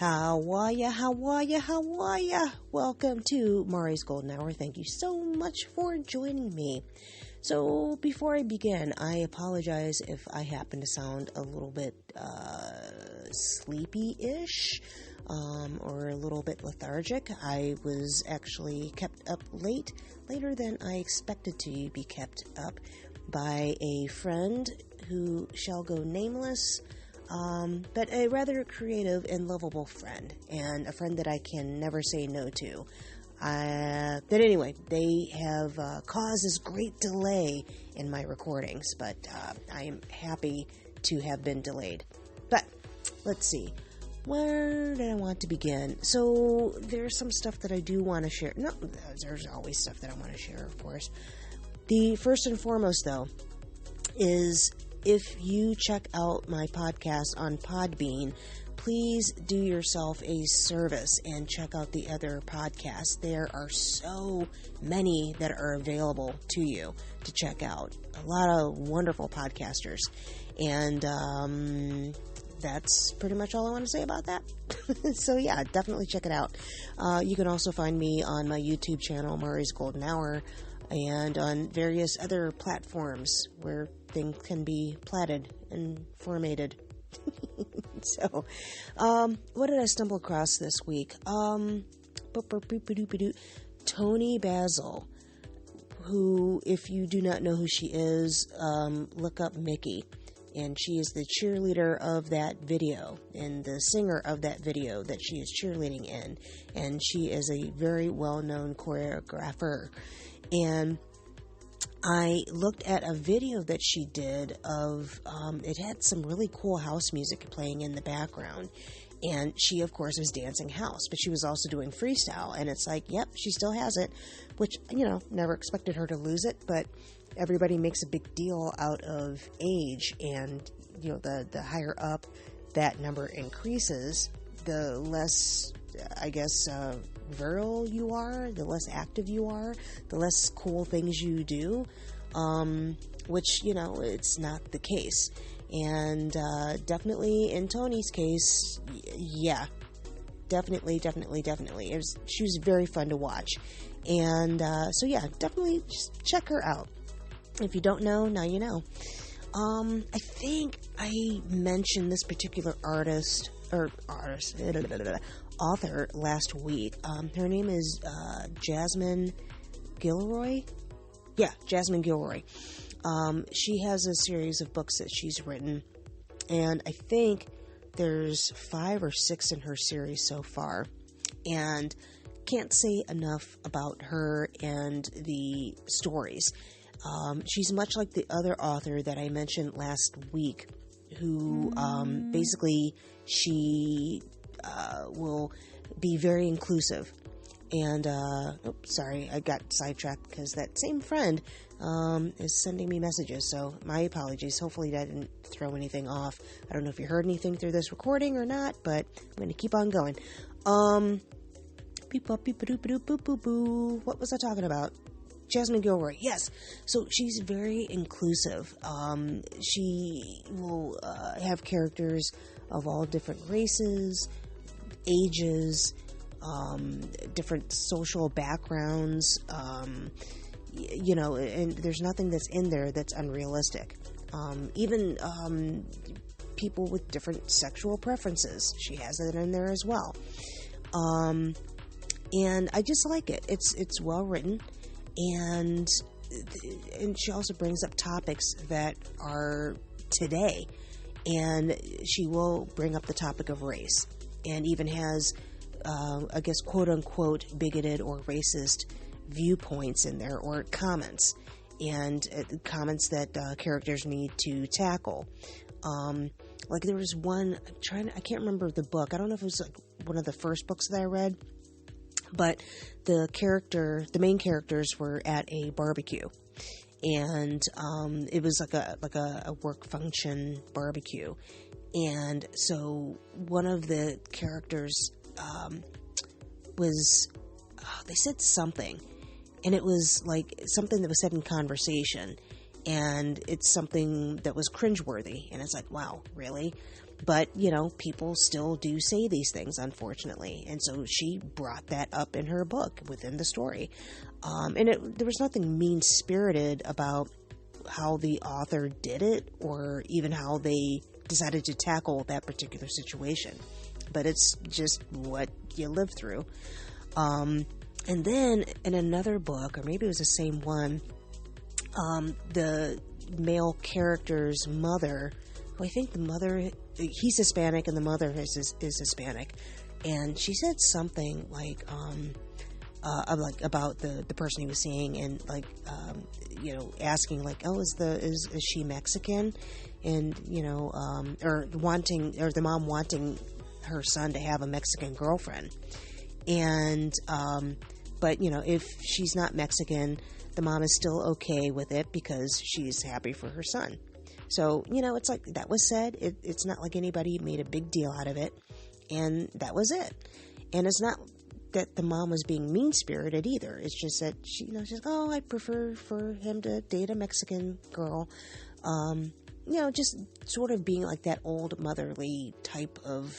How are ya? How are ya? How are ya? Welcome to Mari's Golden Hour. Thank you so much for joining me. So, before I begin, I apologize if I happen to sound a little bit sleepy-ish or a little bit lethargic. I was actually kept up later than I expected to be kept up by a friend who shall go nameless. But a rather creative and lovable friend, and a friend that I can never say no to. But anyway, they have caused this great delay in my recordings, but I am happy to have been delayed. But let's see, where did I want to begin? So there's some stuff that I do want to share. No, there's always stuff that I want to share, of course. The first and foremost, though, is if you check out my podcast on Podbean, please do yourself a service and check out the other podcasts. There are so many that are available to you to check out. A lot of wonderful podcasters. And that's pretty much all I want to say about that. So yeah, definitely check it out. You can also find me on my YouTube channel, Mari's Golden Hour, and on various other platforms where things can be platted and formatted. So, what did I stumble across this week? Toni Basil, who, if you do not know who she is, look up Mickey. And she is the cheerleader of that video and the singer of that video that she is cheerleading in. And she is a very well-known choreographer. And I looked at a video that she did of, it had some really cool house music playing in the background. And she, of course, was dancing house, but she was also doing freestyle. And it's like, yep, she still has it, which, never expected her to lose it. But everybody makes a big deal out of age. And, the higher up that number increases, the less, virile you are, the less active you are, the less cool things you do, which, it's not the case. And definitely in Toni's case, yeah, definitely. She was very fun to watch. And so yeah, definitely just check her out. If you don't know, now you know. I think I mentioned this particular author last week. Her name is Jasmine Gilroy. Yeah, Jasmine Gilroy. She has a series of books that she's written, and I think there's 5 or 6 in her series so far. And can't say enough about her and the stories. She's much like the other author that I mentioned last week, who basically she will be very inclusive. And, sorry, I got sidetracked because that same friend is sending me messages, so my apologies. Hopefully that didn't throw anything off. I don't know if you heard anything through this recording or not, but I'm going to keep on going. What was I talking about? Jasmine Gilroy, yes. So she's very inclusive. She will have characters of all different races, ages, different social backgrounds, and there's nothing that's in there that's unrealistic. Even people with different sexual preferences, she has it in there as well. And I just like it. It's well written. And she also brings up topics that are today, and she will bring up the topic of race, and even has, quote unquote, bigoted or racist viewpoints in there, or comments, and comments that characters need to tackle. Like there was one, I can't remember the book. I don't know if it was like one of the first books that I read. But the main characters were at a barbecue, and it was like a work function barbecue, and so one of the characters they said something, and it was like something that was said in conversation, and it's something that was cringeworthy, and it's like, wow, really? But, people still do say these things, unfortunately. And so she brought that up in her book within the story. And there was nothing mean-spirited about how the author did it or even how they decided to tackle that particular situation. But it's just what you live through. And then in another book, or maybe it was the same one, the male character's mother, who I think the mother, he's Hispanic and the mother is Hispanic, and she said something like about the person he was seeing, and asking like, oh, is she Mexican, and or the mom wanting her son to have a Mexican girlfriend, and but if she's not Mexican, the mom is still okay with it because she's happy for her son. So, it's like that was said. It's not like anybody made a big deal out of it. And that was it. And it's not that the mom was being mean-spirited either. It's just that she's like, oh, I'd prefer for him to date a Mexican girl. Just sort of being like that old motherly type of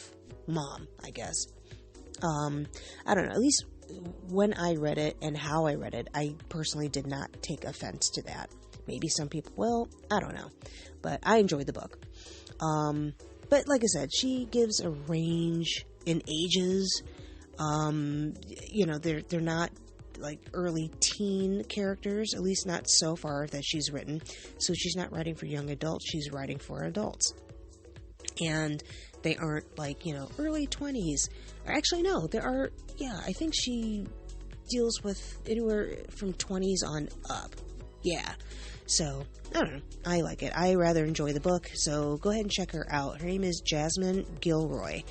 mom, I guess. I don't know. At least when I read it and how I read it, I personally did not take offense to that. Maybe some people will. I don't know. But I enjoyed the book. But like I said, she gives a range in ages. They're not like early teen characters, at least not so far that she's written. So she's not writing for young adults. She's writing for adults. And they aren't like, early 20s. Actually, no, there are, I think she deals with anywhere from 20s on up. Yeah. So, I don't know. I like it. I rather enjoy the book, so go ahead and check her out. Her name is Jasmine Gilroy.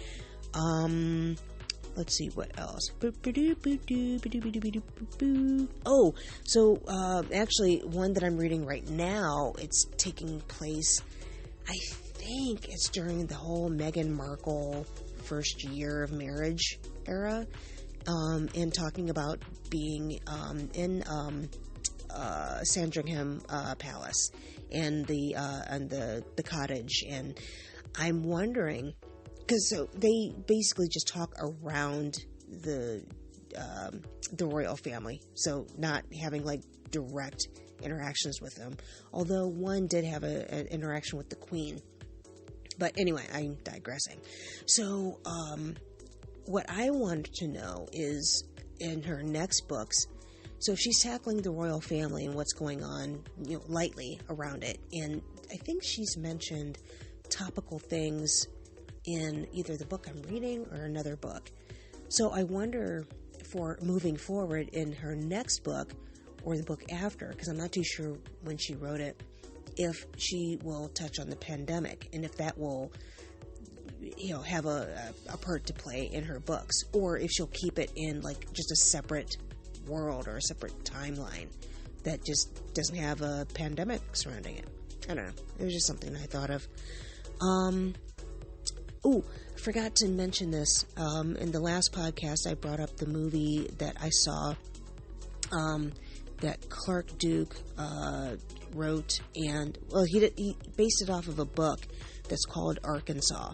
Let's see what else. Oh, so actually, one that I'm reading right now, it's taking place, I think it's during the whole Meghan Markle first year of marriage era, and talking about being in Sandringham Palace and the cottage, and I'm wondering, because so they basically just talk around the royal family, so not having like direct interactions with them, although one did have an interaction with the Queen. But anyway, I'm digressing. So what I wanted to know is, in her next books, so she's tackling the royal family and what's going on, lightly around it. And I think she's mentioned topical things in either the book I'm reading or another book. So I wonder, for moving forward in her next book or the book after, because I'm not too sure when she wrote it, if she will touch on the pandemic and if that will, have a part to play in her books, or if she'll keep it in like just a separate world or a separate timeline that just doesn't have a pandemic surrounding it. I don't know. It was just something I thought of. I forgot to mention this. In the last podcast, I brought up the movie that I saw that Clark Duke wrote, and he based it off of a book that's called Arkansas,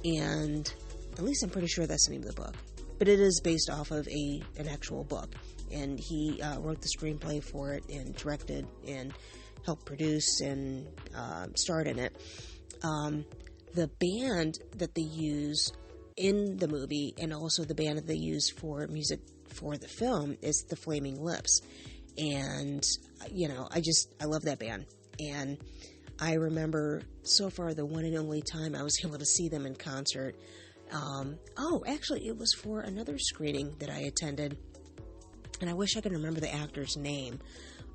and at least I'm pretty sure that's the name of the book, but it is based off of an actual book, and he wrote the screenplay for it and directed and helped produce and starred in it. The band that they use in the movie, and also the band that they use for music for the film, is the Flaming Lips. And, I love that band. And I remember so far the one and only time I was able to see them in concert. Actually, it was for another screening that I attended. And I wish I could remember the actor's name.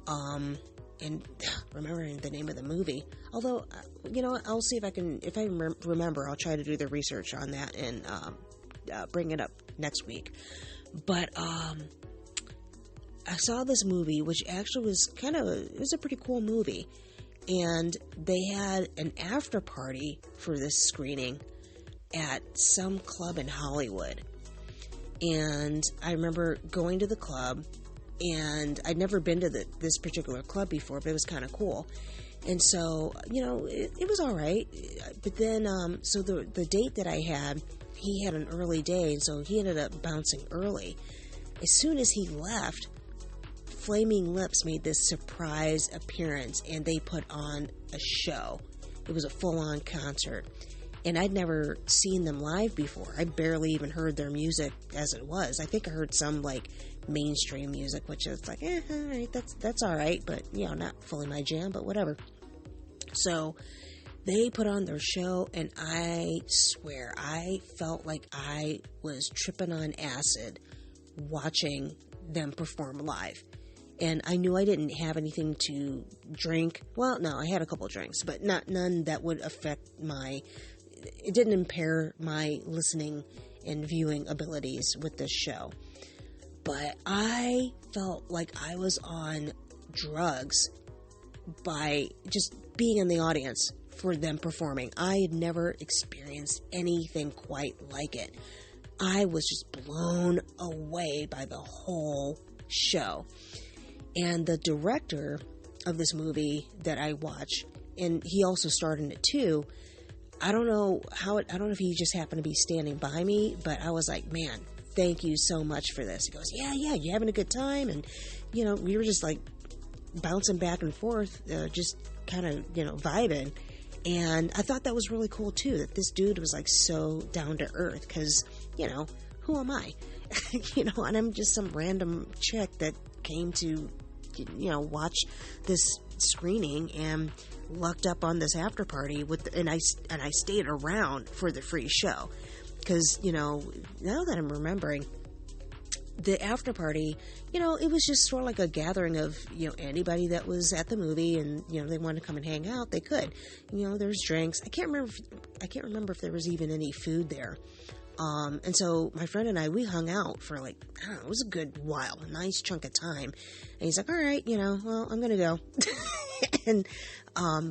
And remembering the name of the movie. Although, I'll see if I can, if I remember, I'll try to do the research on that and bring it up next week. But I saw this movie, which actually was it was a pretty cool movie. And they had an after party for this screening at some club in Hollywood. And I remember going to the club, and I'd never been to this particular club before, but it was kind of cool. And so, it was all right. But then, so the date that I had, he had an early day, and so he ended up bouncing early. As soon as he left, Flaming Lips made this surprise appearance, and they put on a show. It was a full-on concert. And I'd never seen them live before. I barely even heard their music as it was. I think I heard some, mainstream music, which is all right, that's all right, but, not fully my jam, but whatever. So, they put on their show, and I swear, I felt like I was tripping on acid watching them perform live. And I knew I didn't have anything to drink. Well, no, I had a couple of drinks, but none that would affect it didn't impair my listening and viewing abilities with this show. But I felt like I was on drugs by just being in the audience for them performing. I had never experienced anything quite like it. I was just blown away by the whole show. And the director of this movie that I watch, and he also starred in it too, I don't know if he just happened to be standing by me, but I was like, man, thank you so much for this. He goes, yeah, you having a good time? And, we were just bouncing back and forth, just kind of, vibing. And I thought that was really cool too, that this dude was so down to earth, because, who am I? And I'm just some random chick that came to, watch this screening and lucked up on this after party and I stayed around for the free show, because now that I'm remembering, the after party, it was just sort of like a gathering of anybody that was at the movie, and they wanted to come and hang out, they could. There's drinks. I can't remember if there was even any food there. And so my friend and I, we hung out for I don't know, it was a good while, a nice chunk of time. And he's like, all right, well, I'm going to go. And,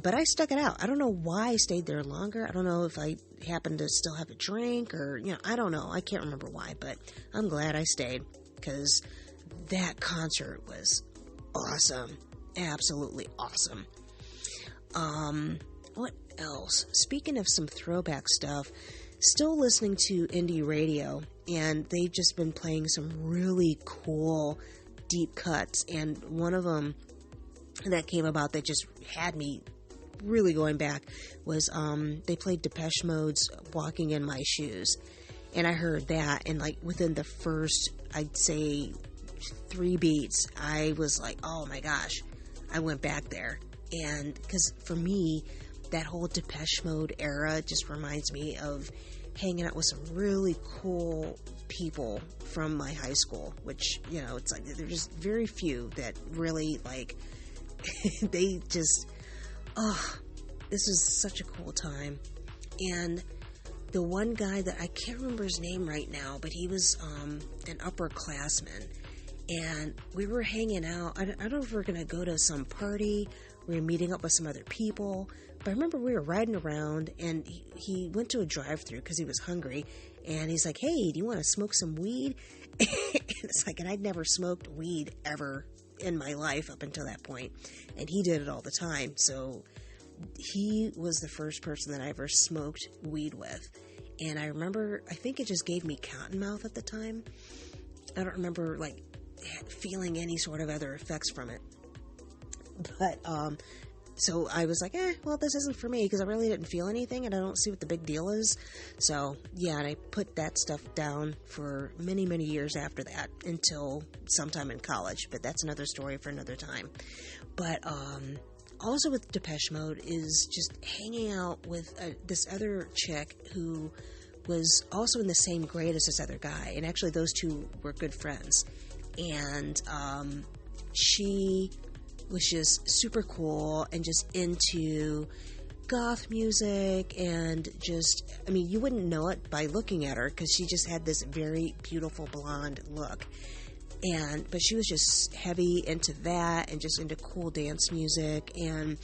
but I stuck it out. I don't know why I stayed there longer. I don't know if I happened to still have a drink or, I don't know. I can't remember why, but I'm glad I stayed, because that concert was awesome. Absolutely awesome. What else? Speaking of some throwback stuff, still listening to indie radio, and they've just been playing some really cool deep cuts, and one of them that came about that just had me really going back was they played Depeche Mode's Walking in My Shoes, and I heard that, and within the first, I'd say 3 beats, I was like, oh my gosh, I went back there. And because for me, that whole Depeche Mode era just reminds me of hanging out with some really cool people from my high school, which, it's there's just very few that really, they just, this was such a cool time. And the one guy that I can't remember his name right now, but he was an upperclassman, and we were hanging out. I don't know if we were going to go to some party. We were meeting up with some other people, but I remember we were riding around, and he went to a drive-thru because he was hungry, and he's like, hey, do you want to smoke some weed? And it's and I'd never smoked weed ever in my life up until that point, and he did it all the time. So he was the first person that I ever smoked weed with, and I remember, I think it just gave me cotton mouth at the time. I don't remember feeling any sort of other effects from it, but so I was like, well, this isn't for me, because I really didn't feel anything, and I don't see what the big deal is. So yeah, and I put that stuff down for many, many years after that, until sometime in college, but that's another story for another time. But also with Depeche Mode is just hanging out with this other chick who was also in the same grade as this other guy, and actually those two were good friends, and she was just super cool and just into goth music, and just, you wouldn't know it by looking at her, because she just had this very beautiful blonde look, but she was just heavy into that, and just into cool dance music, and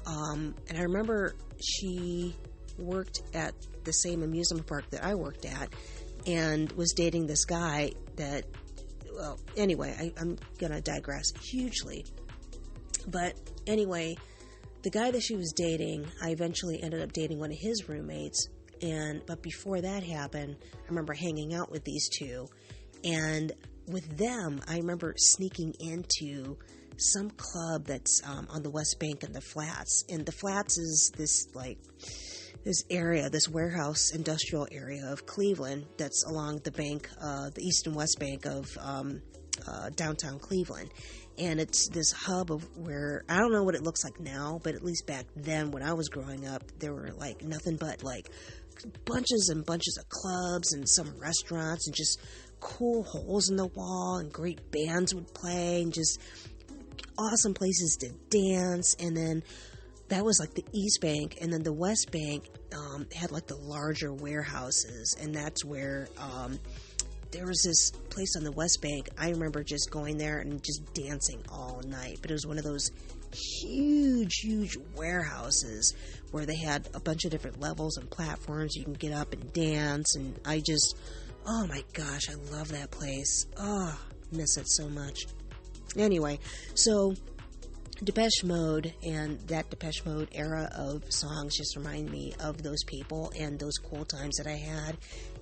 I remember she worked at the same amusement park that I worked at, and was dating this guy that, well, anyway, I'm gonna digress hugely. But anyway, the guy that she was dating, I eventually ended up dating one of his roommates. But before that happened, I remember hanging out with these two. And with them, I remember sneaking into some club that's on the West Bank in the Flats. And the Flats is this area, this warehouse industrial area of Cleveland that's along the bank, the east and west bank of downtown Cleveland. And it's this hub of where, I don't know what it looks like now, but at least back then when I was growing up, there were like nothing but like bunches and bunches of clubs and some restaurants and just cool holes in the wall, and great bands would play and just awesome places to dance. And then that was like the East Bank, and then the West Bank had like the larger warehouses, and that's where there was this place on the West Bank. I remember just going there and just dancing all night, but it was one of those huge warehouses where they had a bunch of different levels and platforms you can get up and dance. And oh my gosh, I love that place. Oh, miss it so much. Anyway, so Depeche Mode and that Depeche Mode era of songs just remind me of those people and those cool times that I had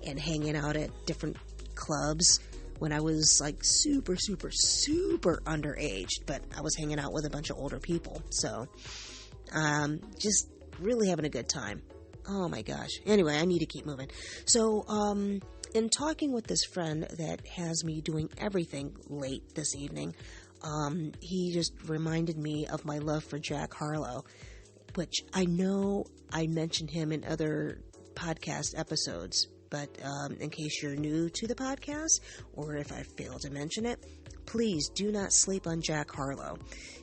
and hanging out at different clubs when I was like super underaged, but I was hanging out with a bunch of older people. So, just really having a good time. Oh my gosh. Anyway, I need to keep moving. So, in talking with this friend that has me doing everything late this evening, he just reminded me of my love for Jack Harlow, which I know I mentioned him in other podcast episodes, but in case you're new to the podcast, or if I fail to mention it, please do not sleep on Jack Harlow.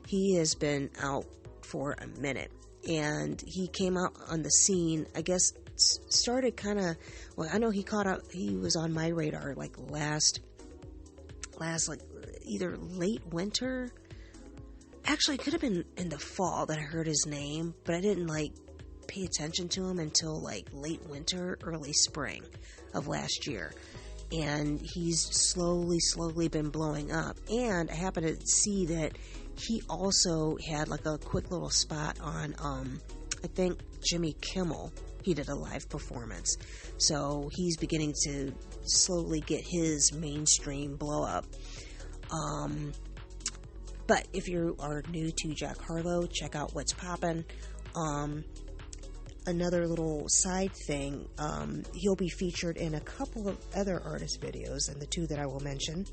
He has been out for a minute, and he came out on the scene, I guess, started kind of, well, I know he was on my radar like last like either late winter, actually it could have been in the fall that I heard his name, but I didn't like pay attention to him until like late winter, early spring of last year. And he's slowly been blowing up. And I happened to see that he also had like a quick little spot on, I think Jimmy Kimmel. He did a live performance. So he's beginning to slowly get his mainstream blow up. But if you are new to Jack Harlow, check out What's Poppin'. Another little side thing, he'll be featured in a couple of other artist videos, and the two that I will mention,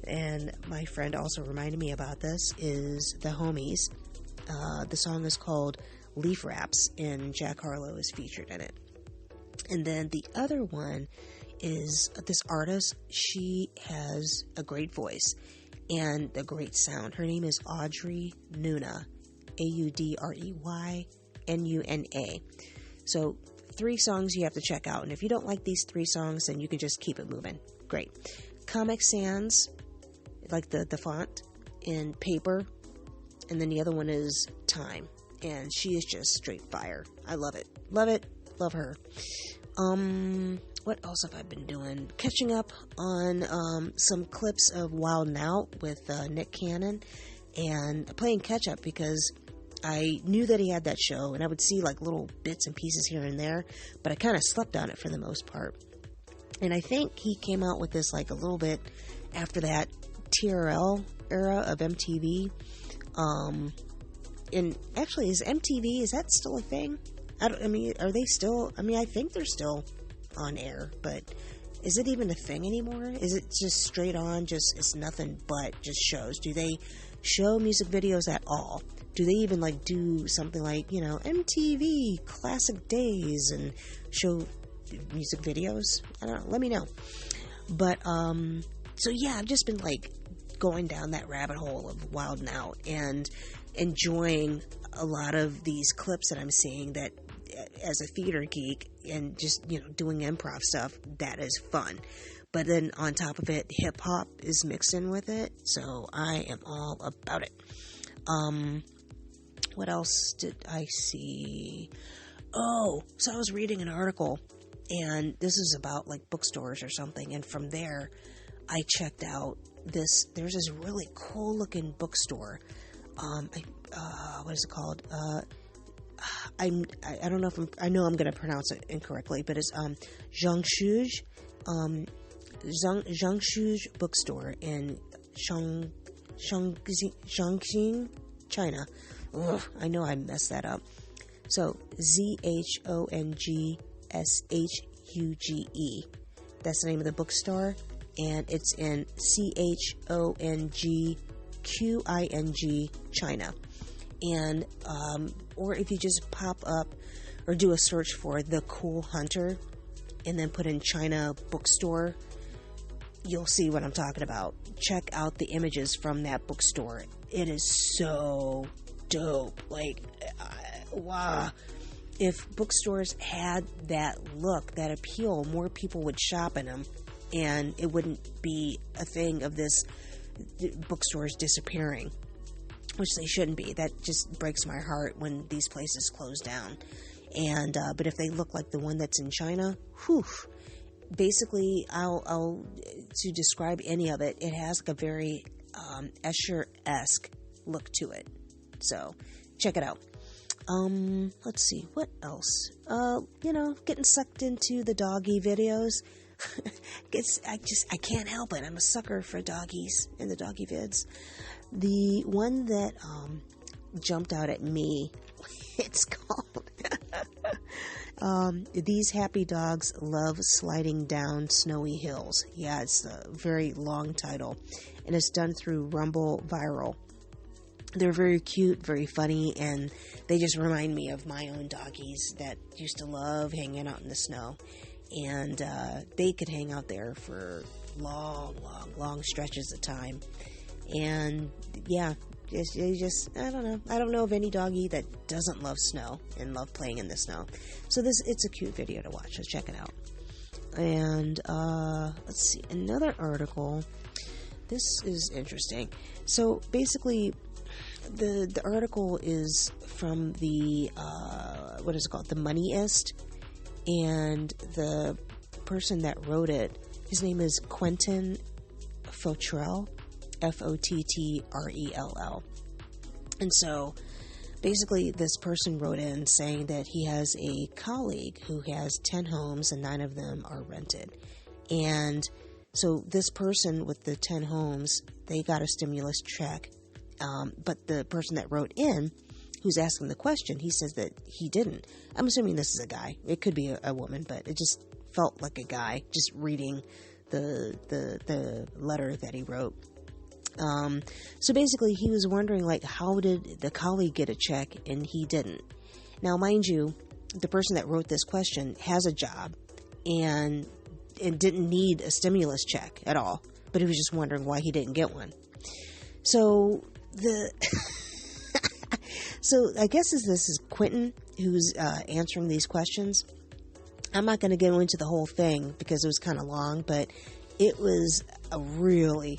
and my friend also reminded me about this, is The Homies. The song is called Leaf Wraps, and Jack Harlow is featured in it. And then the other one is this artist. She has a great voice and a great sound. Her name is Audrey Nuna, AudreyNuna. So 3 songs you have to check out, and if you don't like these 3 songs, then you can just keep it moving. Great. Comic Sans, like the font, in paper, and then the other one is Time, and she is just straight fire. I love it. Love her. What else have I been doing? Catching up on some clips of Wild 'N Out with Nick Cannon, and playing catch up because I knew that he had that show, and I would see like little bits and pieces here and there, but I kind of slept on it for the most part. And I think he came out with this like a little bit after that TRL era of MTV. And actually, is that still a thing? Are they still? I think they're still on air, but is it even a thing anymore? Is it just straight on, it's nothing but just shows? Do they show music videos at all? Do they even like do something like, MTV Classic Days and show music videos? I don't know. Let me know. But, so yeah, I've just been like going down that rabbit hole of Wild 'N Out and enjoying a lot of these clips that I'm seeing that as a theater geek and just, doing improv stuff, that is fun. But then on top of it, hip hop is mixed in with it. So I am all about it. What else did I see? Oh, so I was reading an article, and this is about like bookstores or something. And from there, I checked out there's this really cool looking bookstore. What is it called? I don't know if I know I'm going to pronounce it incorrectly, but it's Zhangshuj bookstore in Shanxing, China. Ugh, I know I messed that up. So ZhongShuge. That's the name of the bookstore, and it's in CHONGQING, China. And or if you just pop up or do a search for The Cool Hunter and then put in China bookstore, you'll see what I'm talking about. Check out the images from that bookstore. It is so dope. Like, wow. If bookstores had that look, that appeal, more people would shop in them, and it wouldn't be a thing of this bookstores disappearing, which they shouldn't be. That just breaks my heart when these places close down. And but if they look like the one that's in China, whew. Basically, I'll to describe any of it, it has like a very Escher-esque look to it. So check it out. Let's see, what else? Getting sucked into the doggy videos. I can't help it. I'm a sucker for doggies and the doggy vids. The one that jumped out at me, it's called These Happy Dogs Love Sliding Down Snowy Hills. Yeah, it's a very long title, and it's done through Rumble Viral. They're very cute, very funny, and they just remind me of my own doggies that used to love hanging out in the snow. And they could hang out there for long stretches of time. And yeah, I don't know. I don't know of any doggy that doesn't love snow and love playing in the snow. So it's a cute video to watch. So check it out. And let's see, another article. This is interesting. So basically, the article is from the what is it called? The Moneyist, and the person that wrote it, his name is Quentin Fottrell, Fottrell. And so basically this person wrote in saying that he has a colleague who has 10 homes and 9 of them are rented. And so this person with the 10 homes, they got a stimulus check. But the person that wrote in, who's asking the question, he says that he didn't. I'm assuming this is a guy. It could be a woman, but it just felt like a guy just reading the letter that he wrote. So basically he was wondering, like, how did the colleague get a check and he didn't? Now, mind you, the person that wrote this question has a job and didn't need a stimulus check at all, but he was just wondering why he didn't get one. So so I guess this is Quentin who's answering these questions. I'm not going to go into the whole thing because it was kind of long, but it was a really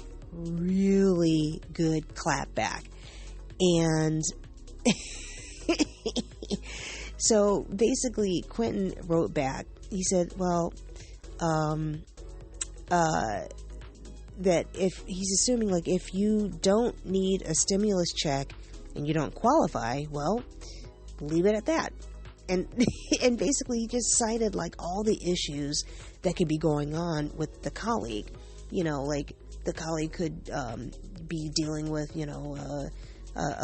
good clap back. And so basically Quentin wrote back. He said, well, that if he's assuming, like, if you don't need a stimulus check and you don't qualify, well, leave it at that. And and basically he just cited, like, all the issues that could be going on with the colleague. You know, like, the colleague could be dealing with, a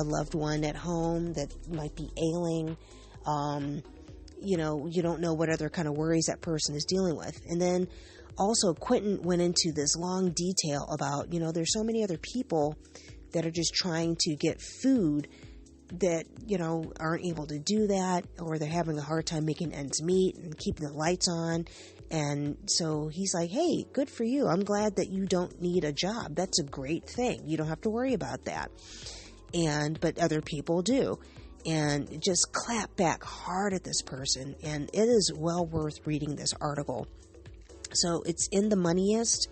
loved one at home that might be ailing. You don't know what other kind of worries that person is dealing with. And then also, Quentin went into this long detail about, there's so many other people that are just trying to get food that, aren't able to do that, or they're having a hard time making ends meet and keeping the lights on. And so he's like, hey, good for you. I'm glad that you don't need a job. That's a great thing. You don't have to worry about that. But other people do. And just clap back hard at this person. And it is well worth reading this article. So it's in the Moneyist,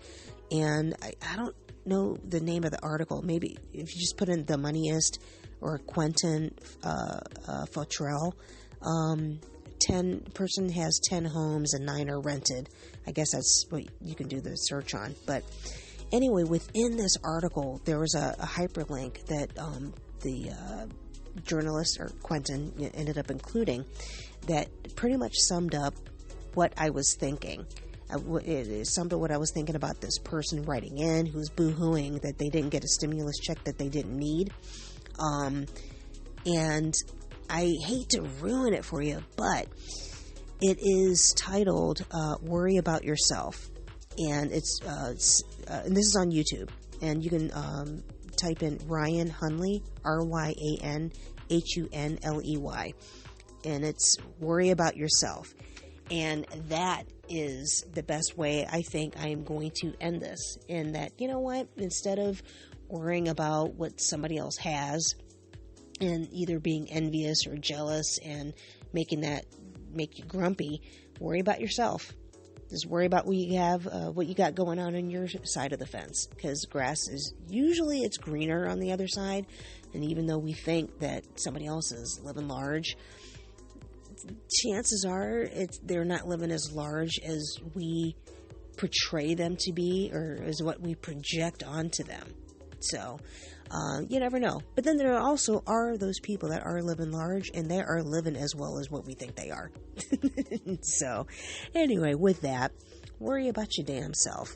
and I don't know the name of the article. Maybe if you just put in the Moneyist or Quentin Fottrell, person has 10 homes and 9 are rented. I guess that's what you can do the search on. But anyway, within this article, there was a hyperlink that journalist, or Quentin, ended up including, that pretty much summed up what I was thinking. It summed up what I was thinking about this person writing in who's boo-hooing that they didn't get a stimulus check that they didn't need. And I hate to ruin it for you, but it is titled Worry About Yourself. And and this is on YouTube. And you can type in Ryan Hunley, RyanHunley. And it's Worry About Yourself. And that is the best way I think I am going to end this. In that, you know what? Instead of worrying about what somebody else has and either being envious or jealous and making that make you grumpy, worry about yourself. Just worry about what you have, what you got going on your side of the fence. Because grass is usually it's greener on the other side. And even though we think that somebody else is living large, chances are they're not living as large as we portray them to be, or as what we project onto them. So you never know. But then there also are those people that are living large, and they are living as well as what we think they are. So anyway, with that, worry about your damn self.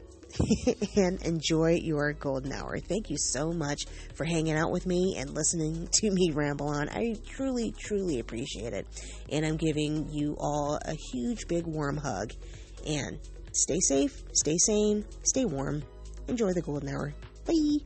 And enjoy your golden hour. Thank you so much for hanging out with me and listening to me ramble on. I truly, truly appreciate it. And I'm giving you all a huge, big, warm hug. And stay safe, stay sane, stay warm. Enjoy the golden hour. Bye.